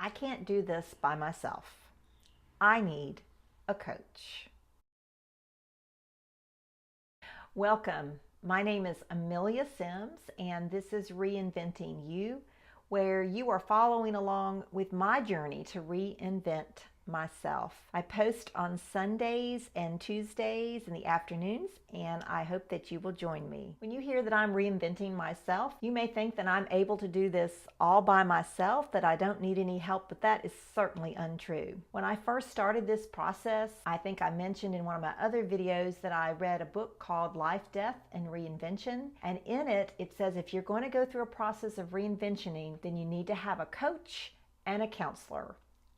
I can't do this by myself. I need a coach. Welcome. My name is Amelia Sims, and this is Reinventing You, where you are following along with my journey to reinvent myself. I post on Sundays and Tuesdays in the afternoons, and I hope that you will join me. When you hear that I'm reinventing myself, you may think that I'm able to do this all by myself, that I don't need any help, but that is certainly untrue. When I first started this process, I think I mentioned in one of my other videos that I read a book called Life, Death, and Reinvention, and in it, it says if you're going to go through a process of reinventioning, then you need to have a coach and a counselor.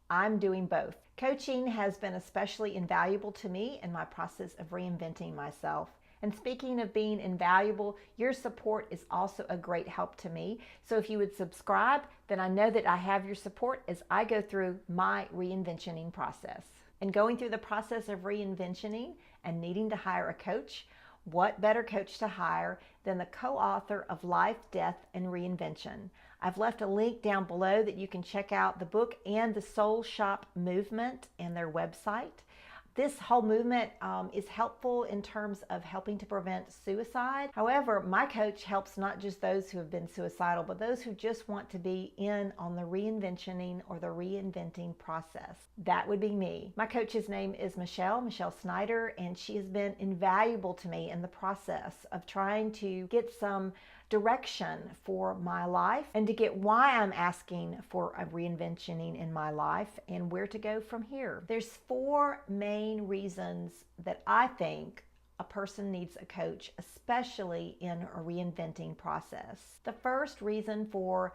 I'm doing both. Coaching has been especially invaluable to me in my process of reinventing myself. And speaking of being invaluable, your support is also a great help to me. So if you would subscribe, then I know that I have your support as I go through my reinventioning process. And going through the process of reinventioning and needing to hire a coach, what better coach to hire than the co-author of Life, Death, and Reinvention? I've left a link down below that you can check out the book and the Soul Shop movement and their website. This whole movement is helpful in terms of helping to prevent suicide. However, my coach helps not just those who have been suicidal, but those who just want to be in on the reinventioning or the reinventing process. That would be me. My coach's name is Michelle Snyder, and she has been invaluable to me in the process of trying to get some direction for my life and to get why I'm asking for a reinventioning in my life and where to go from here. There's 4 main reasons that I think a person needs a coach, especially in a reinventing process. The first reason for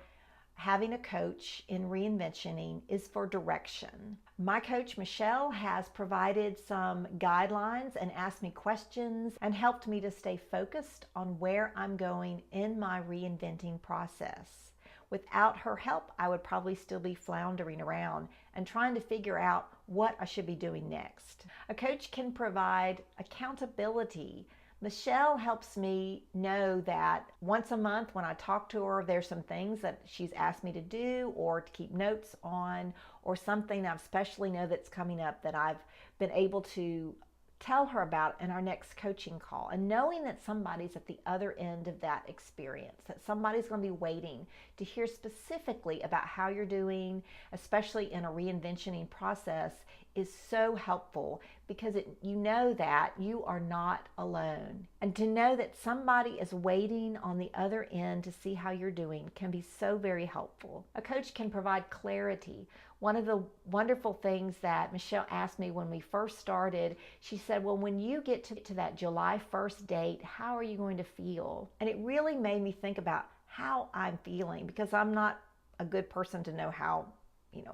having a coach in reinventioning is for direction. My coach, Michelle, has provided some guidelines and asked me questions and helped me to stay focused on where I'm going in my reinventing process. Without her help, I would probably still be floundering around and trying to figure out what I should be doing next. A coach can provide accountability. Michelle helps me know that once a month when I talk to her, there's some things that she's asked me to do or to keep notes on, or something I especially know that's coming up that I've been able to tell her about in our next coaching call. And knowing that somebody's at the other end of that experience, that somebody's going to be waiting to hear specifically about how you're doing, especially in a reinventioning process, is so helpful, because you know that you are not alone. And to know that somebody is waiting on the other end to see how you're doing can be so very helpful. A coach can provide clarity. One of the wonderful things that Michelle asked me when we first started, she said, well, when you get to that July 1st date, how are you going to feel? And it really made me think about how I'm feeling, because I'm not a good person to know how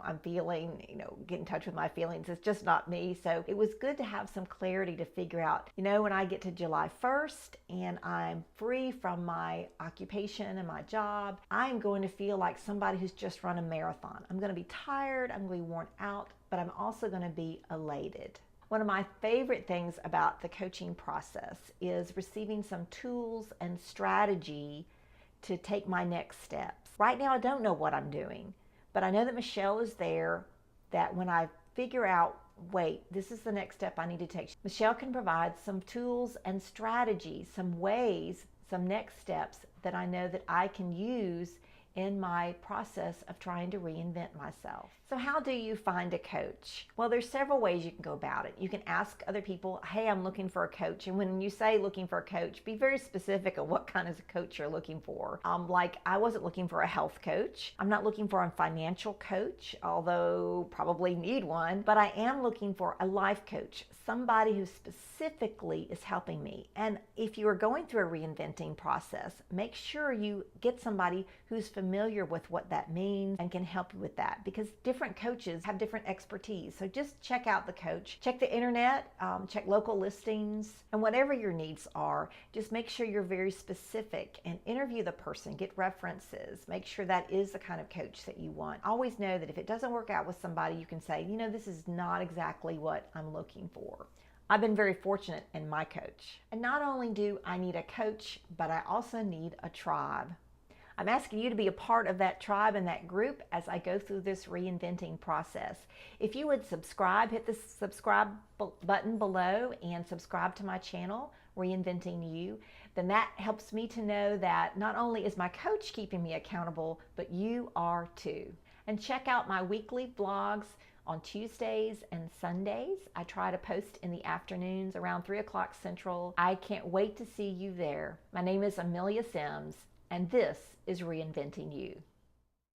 I'm feeling, get in touch with my feelings. It's just not me. So it was good to have some clarity to figure out, when I get to July 1st and I'm free from my occupation and my job, I'm going to feel like somebody who's just run a marathon. I'm going to be tired, I'm going to be worn out, but I'm also going to be elated. One of my favorite things about the coaching process is receiving some tools and strategy to take my next steps. Right now, I don't know what I'm doing. But I know that Michelle is there, that when I figure out, wait, this is the next step I need to take, Michelle can provide some tools and strategies, some ways, some next steps that I know that I can use in my process of trying to reinvent myself. So how do you find a coach? Well, there's several ways you can go about it. You can ask other people, hey, I'm looking for a coach. And when you say looking for a coach, be very specific of what kind of coach you're looking for. Like I wasn't looking for a health coach. I'm not looking for a financial coach, although probably need one, but I am looking for a life coach, somebody who specifically is helping me. And if you are going through a reinventing process, make sure you get somebody who's familiar with what that means and can help you with that, because different coaches have different expertise. So just check out the coach, check the internet, check local listings, and whatever your needs are, just make sure you're very specific and interview the person, get references, make sure that is the kind of coach that you want. Always know that if it doesn't work out with somebody, you can say, this is not exactly what I'm looking for. I've been very fortunate in my coach. And not only do I need a coach, but I also need a tribe. I'm asking you to be a part of that tribe and that group as I go through this reinventing process. If you would subscribe, hit the subscribe button below and subscribe to my channel, Reinventing You, then that helps me to know that not only is my coach keeping me accountable, but you are too. And check out my weekly vlogs on Tuesdays and Sundays. I try to post in the afternoons around 3 o'clock Central. I can't wait to see you there. My name is Amelia Sims, and this is Reinventing You.